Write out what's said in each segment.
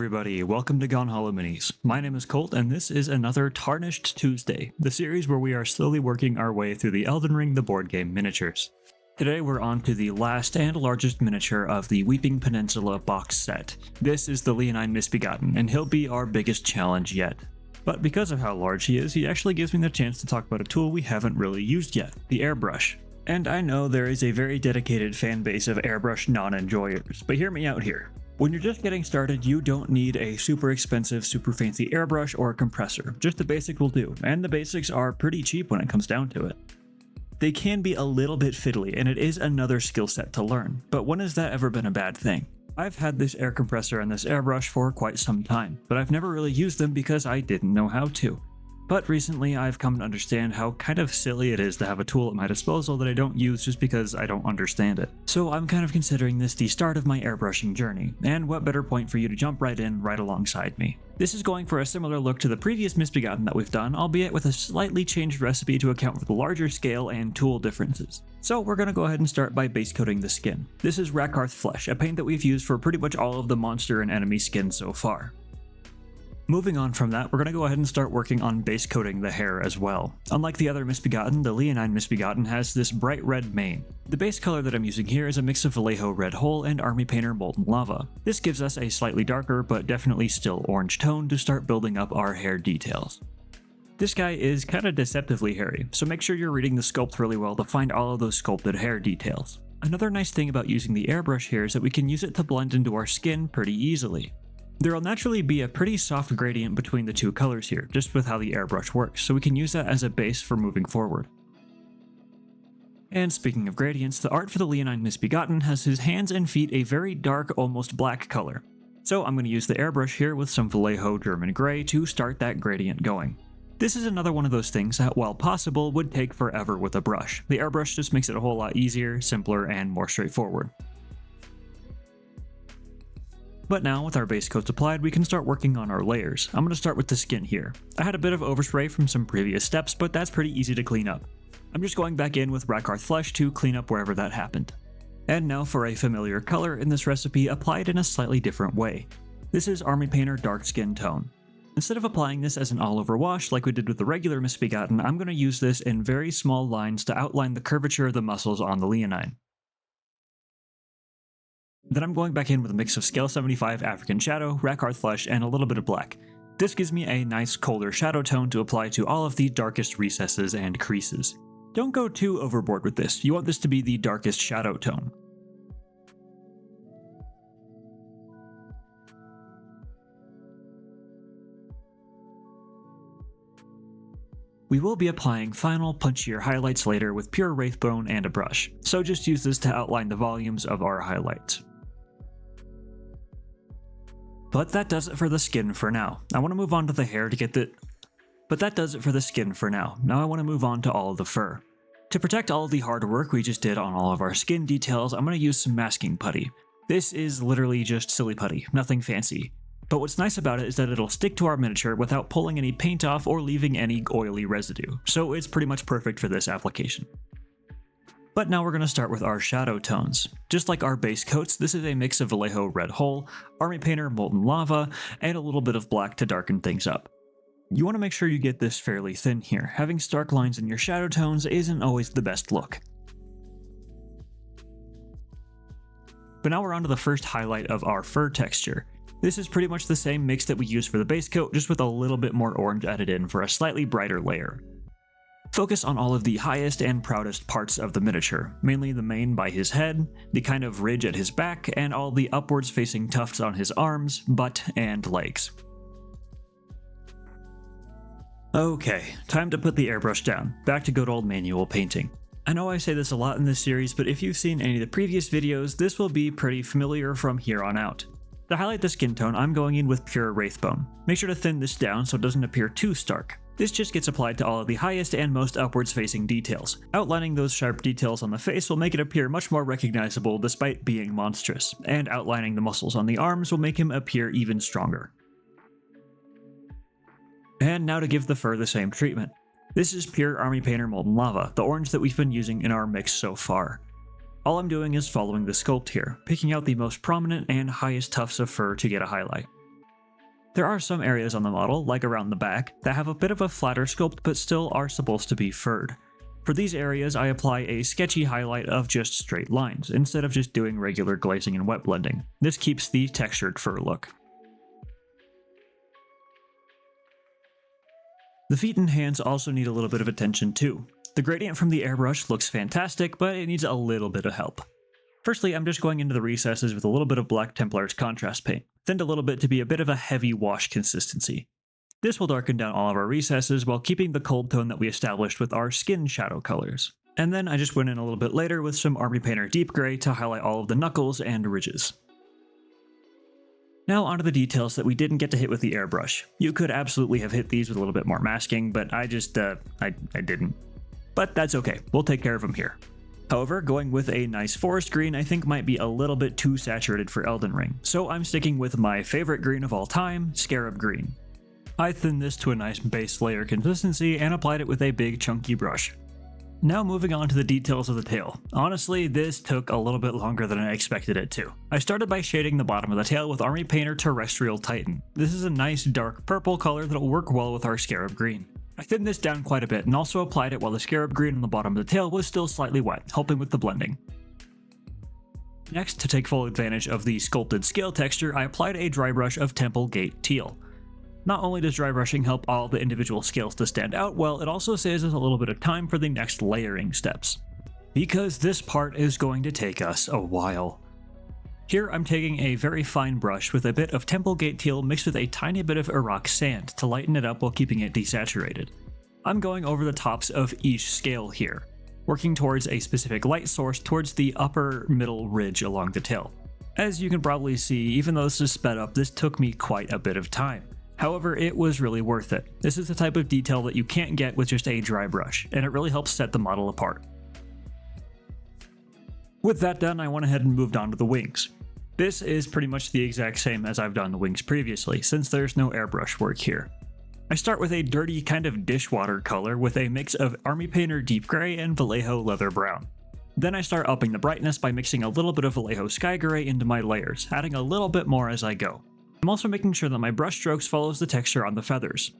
everybody, welcome to Gone Hollow Minis. My name is Colt and this is another Tarnished Tuesday, the series where we are slowly working our way through the Elden Ring the board game miniatures. Today we're on to the last and largest miniature of the Weeping Peninsula box set. This is the Leonine Misbegotten, and he'll be our biggest challenge yet. But because of how large he is, he actually gives me the chance to talk about a tool we haven't really used yet, the airbrush. And I know there is a very dedicated fan base of airbrush non-enjoyers, but hear me out here. When you're just getting started, you don't need a super expensive, super fancy airbrush or a compressor. Just the basic will do, and the basics are pretty cheap when it comes down to it. They can be a little bit fiddly, and it is another skill set to learn, but when has that ever been a bad thing? I've had this air compressor and this airbrush for quite some time, but I've never really used them because I didn't know how to. But recently I've come to understand how kind of silly it is to have a tool at my disposal that I don't use just because I don't understand it. So I'm kind of considering this the start of my airbrushing journey, and what better point for you to jump right in right alongside me. This is going for a similar look to the previous Misbegotten that we've done, albeit with a slightly changed recipe to account for the larger scale and tool differences. So we're going to go ahead and start by base coating the skin. This is Rakarth Flesh, a paint that we've used for pretty much all of the monster and enemy skins so far. Moving on from that, we're going to go ahead and start working on base coating the hair as well. Unlike the other Misbegotten, the Leonine Misbegotten has this bright red mane. The base color that I'm using here is a mix of Vallejo Red Hole and Army Painter Molten Lava. This gives us a slightly darker but definitely still orange tone to start building up our hair details. This guy is kinda deceptively hairy, so make sure you're reading the sculpt really well to find all of those sculpted hair details. Another nice thing about using the airbrush here is that we can use it to blend into our skin pretty easily. There will naturally be a pretty soft gradient between the two colors here, just with how the airbrush works, so we can use that as a base for moving forward. And speaking of gradients, the art for the Leonine Misbegotten has his hands and feet a very dark, almost black color. So I'm going to use the airbrush here with some Vallejo German Grey to start that gradient going. This is another one of those things that, while possible, would take forever with a brush. The airbrush just makes it a whole lot easier, simpler, and more straightforward. But now, with our base coats applied, we can start working on our layers. I'm going to start with the skin here. I had a bit of overspray from some previous steps, but that's pretty easy to clean up. I'm just going back in with Rakarth Flesh to clean up wherever that happened. And now for a familiar color in this recipe applied in a slightly different way. This is Army Painter Dark Skin Tone. Instead of applying this as an all-over wash like we did with the regular Misbegotten, I'm going to use this in very small lines to outline the curvature of the muscles on the Leonine. Then I'm going back in with a mix of Scale 75 African Shadow, Rakarth Flesh, and a little bit of black. This gives me a nice colder shadow tone to apply to all of the darkest recesses and creases. Don't go too overboard with this, you want this to be the darkest shadow tone. We will be applying final, punchier highlights later with pure Wraithbone and a brush, so just use this to outline the volumes of our highlights. But that does it for the skin for now. I want to move on to the hair to get the... Now I want to move on to all of the fur. To protect all of the hard work we just did on all of our skin details, I'm going to use some masking putty. This is literally just silly putty, nothing fancy. But what's nice about it is that it'll stick to our miniature without pulling any paint off or leaving any oily residue, so it's pretty much perfect for this application. But now we're going to start with our shadow tones. Just like our base coats, this is a mix of Vallejo Red Hole, Army Painter Molten Lava, and a little bit of black to darken things up. You want to make sure you get this fairly thin here. Having stark lines in your shadow tones isn't always the best look. But now we're on to the first highlight of our fur texture. This is pretty much the same mix that we used for the base coat, just with a little bit more orange added in for a slightly brighter layer. Focus on all of the highest and proudest parts of the miniature, mainly the mane by his head, the kind of ridge at his back, and all the upwards facing tufts on his arms, butt, and legs. Okay, time to put the airbrush down, back to good old manual painting. I know I say this a lot in this series, but if you've seen any of the previous videos, this will be pretty familiar from here on out. To highlight the skin tone, I'm going in with pure Wraithbone. Make sure to thin this down so it doesn't appear too stark. This just gets applied to all of the highest and most upwards facing details. Outlining those sharp details on the face will make it appear much more recognizable despite being monstrous, and outlining the muscles on the arms will make him appear even stronger. And now to give the fur the same treatment. This is pure Army Painter Molten Lava, the orange that we've been using in our mix so far. All I'm doing is following the sculpt here, picking out the most prominent and highest tufts of fur to get a highlight. There are some areas on the model, like around the back, that have a bit of a flatter sculpt but still are supposed to be furred. For these areas, I apply a sketchy highlight of just straight lines, instead of just doing regular glazing and wet blending. This keeps the textured fur look. The feet and hands also need a little bit of attention too. The gradient from the airbrush looks fantastic, but it needs a little bit of help. Firstly, I'm just going into the recesses with a little bit of Black Templar's contrast paint, thinned a little bit to be a bit of a heavy wash consistency. This will darken down all of our recesses while keeping the cold tone that we established with our skin shadow colors. And then I just went in a little bit later with some Army Painter Deep Gray to highlight all of the knuckles and ridges. Now onto the details that we didn't get to hit with the airbrush. You could absolutely have hit these with a little bit more masking, but I just, I didn't. But that's okay, we'll take care of them here. However, going with a nice forest green I think might be a little bit too saturated for Elden Ring, so I'm sticking with my favorite green of all time, Scarab Green. I thinned this to a nice base layer consistency and applied it with a big chunky brush. Now moving on to the details of the tail. Honestly, this took a little bit longer than I expected it to. I started by shading the bottom of the tail with Army Painter Terrestrial Titan. This is a nice dark purple color that'll work well with our Scarab Green. I thinned this down quite a bit and also applied it while the Scarab Green on the bottom of the tail was still slightly wet, helping with the blending. Next, to take full advantage of the sculpted scale texture, I applied a dry brush of Temple Gate Teal. Not only does dry brushing help all the individual scales to stand out well, it also saves us a little bit of time for the next layering steps. Because this part is going to take us a while. Here I'm taking a very fine brush with a bit of Temple Gate Teal mixed with a tiny bit of Iraq sand to lighten it up while keeping it desaturated. I'm going over the tops of each scale here, working towards a specific light source towards the upper middle ridge along the tail. As you can probably see, even though this is sped up, this took me quite a bit of time. However, it was really worth it. This is the type of detail that you can't get with just a dry brush, and it really helps set the model apart. With that done, I went ahead and moved on to the wings. This is pretty much the exact same as I've done the wings previously, since there's no airbrush work here. I start with a dirty kind of dishwater color with a mix of Army Painter Deep Gray and Vallejo Leather Brown. Then I start upping the brightness by mixing a little bit of Vallejo Sky Gray into my layers, adding a little bit more as I go. I'm also making sure that my brush strokes follows the texture on the feathers.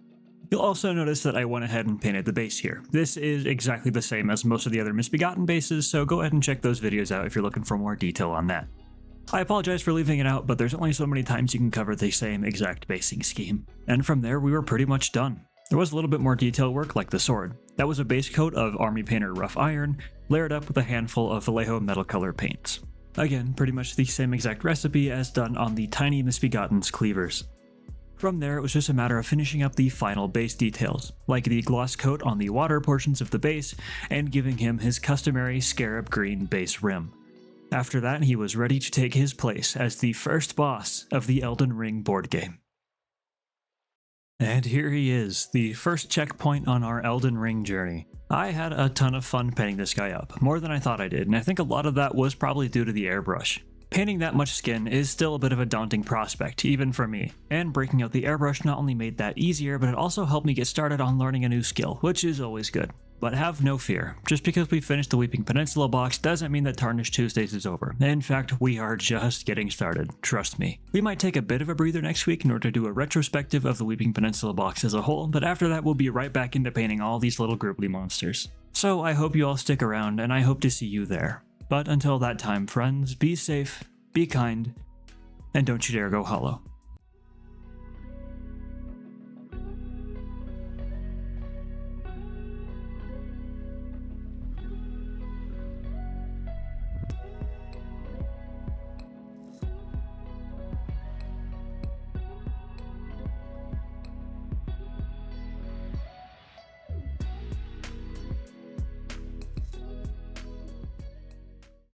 You'll also notice that I went ahead and painted the base here. This is exactly the same as most of the other Misbegotten bases, so go ahead and check those videos out if you're looking for more detail on that. I apologize for leaving it out, but there's only so many times you can cover the same exact basing scheme. And from there we were pretty much done. There was a little bit more detail work like the sword. That was a base coat of Army Painter Rough Iron, layered up with a handful of Vallejo metal color paints. Again, pretty much the same exact recipe as done on the Tiny Misbegotten's cleavers. From there, it was just a matter of finishing up the final base details, like the gloss coat on the water portions of the base, and giving him his customary scarab green base rim. After that, he was ready to take his place as the first boss of the Elden Ring board game. And here he is, the first checkpoint on our Elden Ring journey. I had a ton of fun painting this guy up, more than I thought I did, and I think a lot of that was probably due to the airbrush. Painting that much skin is still a bit of a daunting prospect, even for me, and breaking out the airbrush not only made that easier, but it also helped me get started on learning a new skill, which is always good. But have no fear, just because we finished the Weeping Peninsula box doesn't mean that Tarnished Tuesdays is over. In fact, we are just getting started, trust me. We might take a bit of a breather next week in order to do a retrospective of the Weeping Peninsula box as a whole, but after that we'll be right back into painting all these little gribbly monsters. So I hope you all stick around, and I hope to see you there. But until that time, friends, be safe, be kind, and don't you dare go hollow.